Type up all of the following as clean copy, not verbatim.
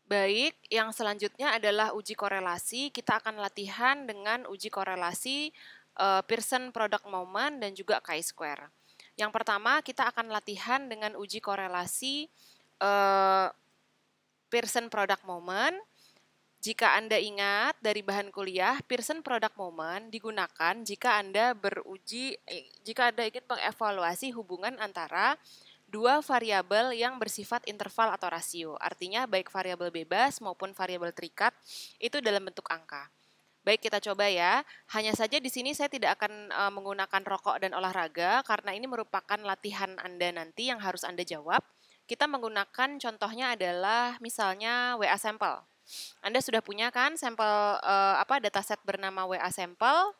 Baik, yang selanjutnya adalah uji korelasi. Kita akan latihan dengan uji korelasi Pearson Product Moment dan juga chi-square. Yang pertama, kita akan latihan dengan uji korelasi Pearson Product Moment. Jika Anda ingat dari bahan kuliah, Pearson Product Moment digunakan jika Anda ingin mengevaluasi hubungan antara dua variabel yang bersifat interval atau rasio. Artinya baik variabel bebas maupun variabel terikat itu dalam bentuk angka. Baik, kita coba ya. Hanya saja di sini saya tidak akan menggunakan rokok dan olahraga karena ini merupakan latihan Anda nanti yang harus Anda jawab. Kita menggunakan contohnya adalah misalnya WA sampel. Anda sudah punya kan sampel dataset bernama WA sampel?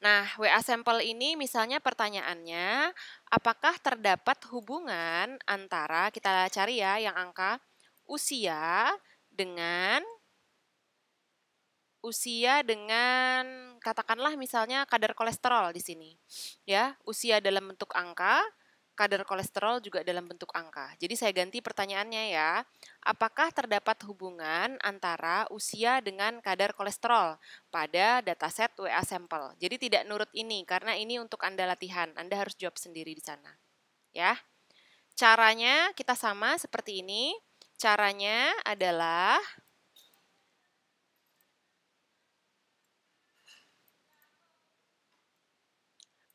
Nah, WA sampel ini misalnya pertanyaannya, apakah terdapat hubungan antara, kita cari ya yang angka, usia dengan katakanlah misalnya kadar kolesterol di sini. Ya, usia dalam bentuk angka, kadar kolesterol juga dalam bentuk angka. Jadi saya ganti pertanyaannya ya. Apakah terdapat hubungan antara usia dengan kadar kolesterol pada dataset WA sampel? Jadi tidak nurut ini karena ini untuk Anda latihan. Anda harus jawab sendiri di sana. Ya. Caranya kita sama seperti ini. Caranya adalah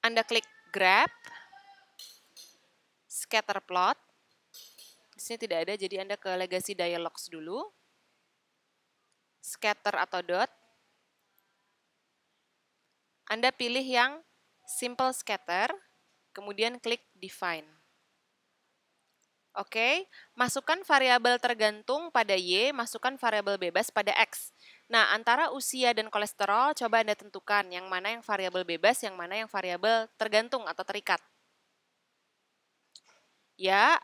Anda klik grab, scatter plot. Di sini tidak ada, jadi Anda ke legacy dialogs dulu. Scatter atau dot. Anda pilih yang simple scatter, kemudian klik define. Oke, masukkan variabel tergantung pada Y, masukkan variabel bebas pada X. Nah, antara usia dan kolesterol, coba Anda tentukan yang mana yang variabel bebas, yang mana yang variabel tergantung atau terikat. Ya,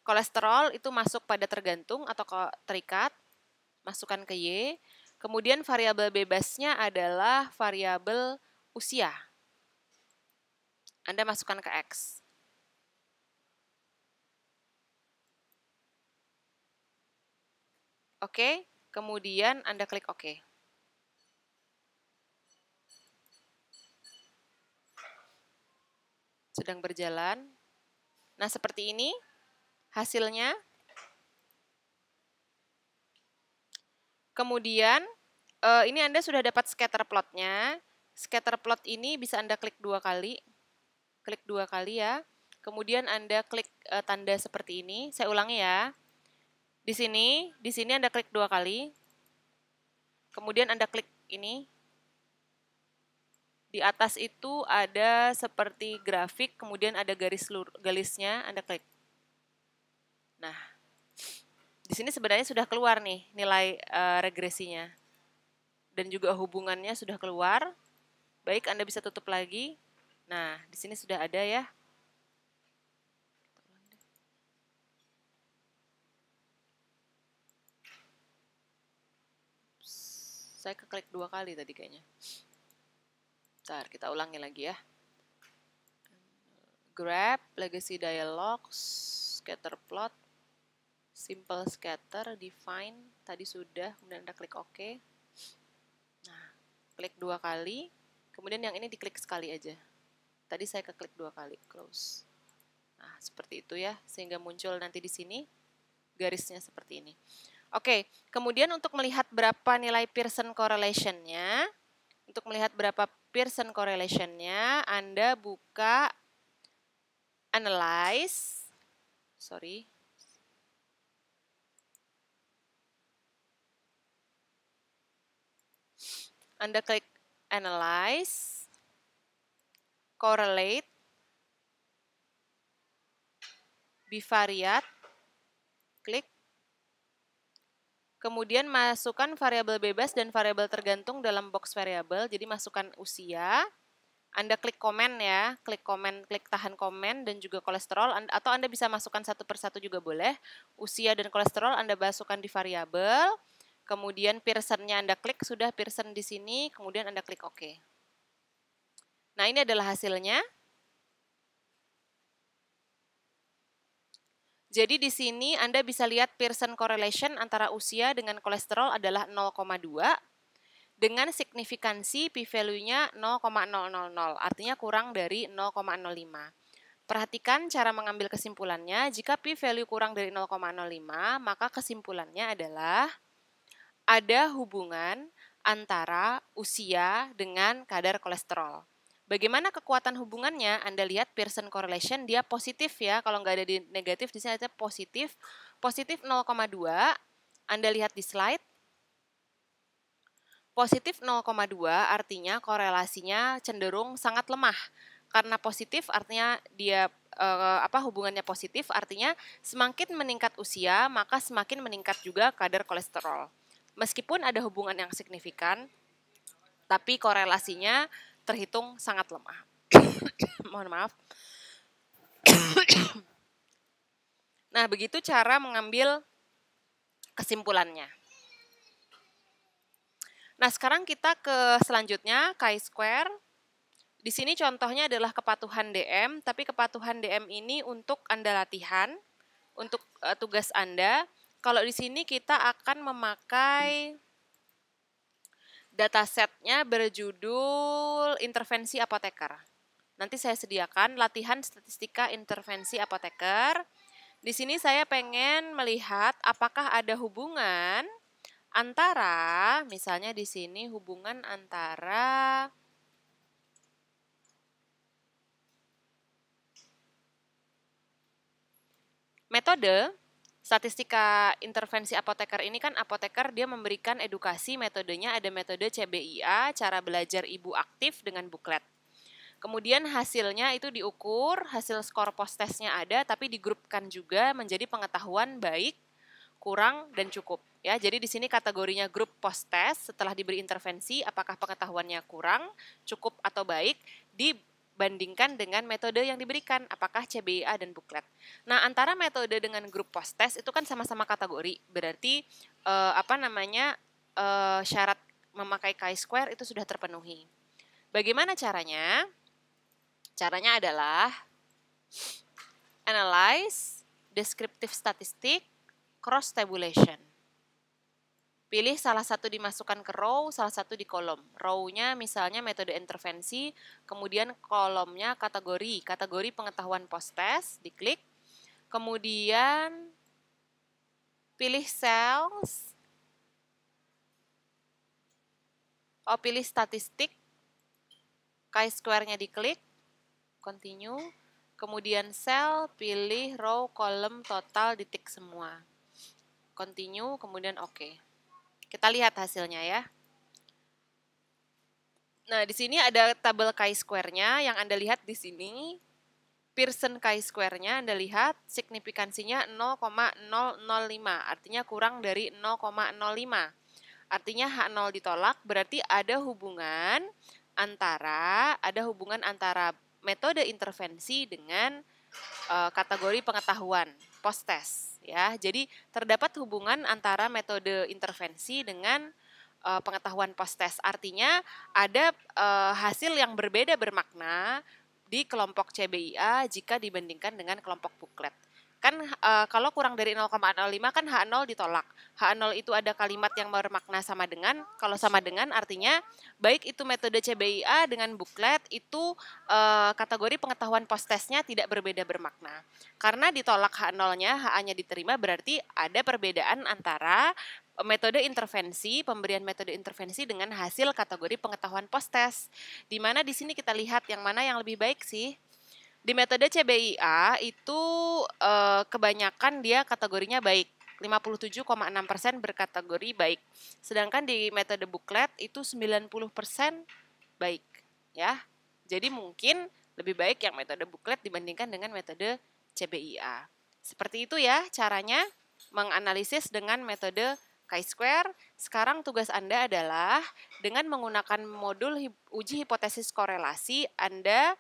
kolesterol itu masuk pada tergantung atau terikat, masukkan ke Y. Kemudian variabel bebasnya adalah variabel usia. Anda masukkan ke X. Oke, kemudian Anda klik OK. Sedang berjalan. Nah, seperti ini hasilnya. Kemudian, ini Anda sudah dapat scatter plotnya. Scatter plot ini bisa Anda klik 2 kali. Klik 2 kali ya. Kemudian Anda klik tanda seperti ini. Saya ulangi ya. Di sini Anda klik 2 kali. Kemudian Anda klik ini. Di atas itu ada seperti grafik, kemudian ada garisnya, Anda klik. Nah, di sini sebenarnya sudah keluar nih nilai regresinya. Dan juga hubungannya sudah keluar. Baik, Anda bisa tutup lagi. Nah, di sini sudah ada ya. Saya keklik 2 kali tadi kayaknya. Bentar, kita ulangi lagi ya. Grab, legacy dialogs, scatter plot, simple scatter, define, tadi sudah, kemudian Anda klik OK. Nah, klik 2 kali, kemudian yang ini diklik sekali aja. Tadi saya keklik 2 kali, close. Nah, seperti itu ya, sehingga muncul nanti di sini garisnya seperti ini. Oke, kemudian untuk melihat berapa nilai Pearson correlation-nya, Anda buka analyze, Anda klik analyze, correlate, bivariate, klik. Kemudian masukkan variabel bebas dan variabel tergantung dalam box variabel. Jadi masukkan usia. Anda klik komen ya, klik tahan komen dan juga kolesterol, atau Anda bisa masukkan satu persatu juga boleh. Usia dan kolesterol Anda masukkan di variabel. Kemudian Pearson-nya Anda klik, sudah Pearson di sini, kemudian Anda klik OK. Nah, ini adalah hasilnya. Jadi di sini Anda bisa lihat Pearson correlation antara usia dengan kolesterol adalah 0,2 dengan signifikansi p-value-nya 0,000, artinya kurang dari 0,05. Perhatikan cara mengambil kesimpulannya. Jika p-value kurang dari 0,05, maka kesimpulannya adalah ada hubungan antara usia dengan kadar kolesterol. Bagaimana kekuatan hubungannya? Anda lihat Pearson correlation, dia positif ya. Kalau nggak ada di negatif, di sini ada positif. Positif 0,2. Anda lihat di slide. Positif 0,2 artinya korelasinya cenderung sangat lemah. Karena positif artinya dia hubungannya positif, artinya semakin meningkat usia, maka semakin meningkat juga kadar kolesterol. Meskipun ada hubungan yang signifikan, tapi korelasinya terhitung sangat lemah. Mohon maaf. Nah, begitu cara mengambil kesimpulannya. Nah, sekarang kita ke selanjutnya, chi-square. Di sini contohnya adalah kepatuhan DM, tapi kepatuhan DM ini untuk Anda latihan, untuk tugas Anda. Kalau di sini kita akan memakai datasetnya berjudul intervensi apoteker. Nanti saya sediakan latihan statistika intervensi apoteker. Di sini saya pengen melihat apakah ada hubungan antara, misalnya di sini hubungan antara metode statistika intervensi apoteker ini kan apoteker dia memberikan edukasi metodenya, ada metode CBIA, cara belajar ibu aktif dengan buklet. Kemudian hasilnya itu diukur, hasil skor post-testnya ada, tapi digrupkan juga menjadi pengetahuan baik, kurang, dan cukup. Ya, jadi di sini kategorinya grup post-test setelah diberi intervensi, apakah pengetahuannya kurang, cukup, atau baik, dibandingkan dengan metode yang diberikan, apakah CBIA dan buklet. Nah, antara metode dengan grup post-test itu kan sama-sama kategori, berarti syarat memakai chi-square itu sudah terpenuhi. Bagaimana caranya? Caranya adalah analyze, descriptive statistic, cross tabulation. Pilih salah satu dimasukkan ke row, salah satu di kolom. Row-nya misalnya metode intervensi, kemudian kolomnya kategori pengetahuan post-test, diklik. Kemudian pilih cells, pilih statistik, chi-square-nya diklik, continue, kemudian cell, pilih row, kolom, total, ditik semua. Continue, kemudian oke. Kita lihat hasilnya ya. Nah, di sini ada tabel chi-square-nya yang Anda lihat di sini. Pearson chi-square-nya Anda lihat signifikansinya 0,005, artinya kurang dari 0,05. Artinya H0 ditolak, berarti ada hubungan antara metode intervensi dengan kategori pengetahuan post-test ya. Jadi terdapat hubungan antara metode intervensi dengan pengetahuan post-test. Artinya ada hasil yang berbeda bermakna di kelompok CBIA jika dibandingkan dengan kelompok buklet. Kan kalau kurang dari 0,05 kan H0 ditolak. H0 itu ada kalimat yang bermakna sama dengan, kalau sama dengan artinya baik itu metode CBIA dengan buklet itu kategori pengetahuan post-testnya tidak berbeda bermakna. Karena ditolak H0-nya, HA-nya diterima berarti ada perbedaan antara metode intervensi, pemberian metode intervensi dengan hasil kategori pengetahuan post-test. Di mana di sini kita lihat yang mana yang lebih baik sih? Di metode CBIA itu kebanyakan dia kategorinya baik, 57,6% berkategori baik. Sedangkan di metode buklet itu 90% baik, ya. Jadi mungkin lebih baik yang metode buklet dibandingkan dengan metode CBIA. Seperti itu ya caranya menganalisis dengan metode chi-square. Sekarang tugas Anda adalah dengan menggunakan modul uji hipotesis korelasi, Anda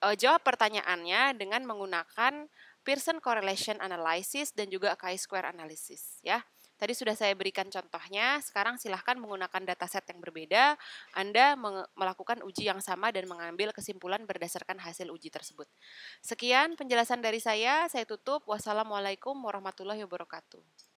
jawab pertanyaannya dengan menggunakan Pearson Correlation Analysis dan juga chi-square Analysis ya. Tadi sudah saya berikan contohnya, sekarang silahkan menggunakan dataset yang berbeda, Anda melakukan uji yang sama dan mengambil kesimpulan berdasarkan hasil uji tersebut. Sekian penjelasan dari saya tutup. Wassalamualaikum warahmatullahi wabarakatuh.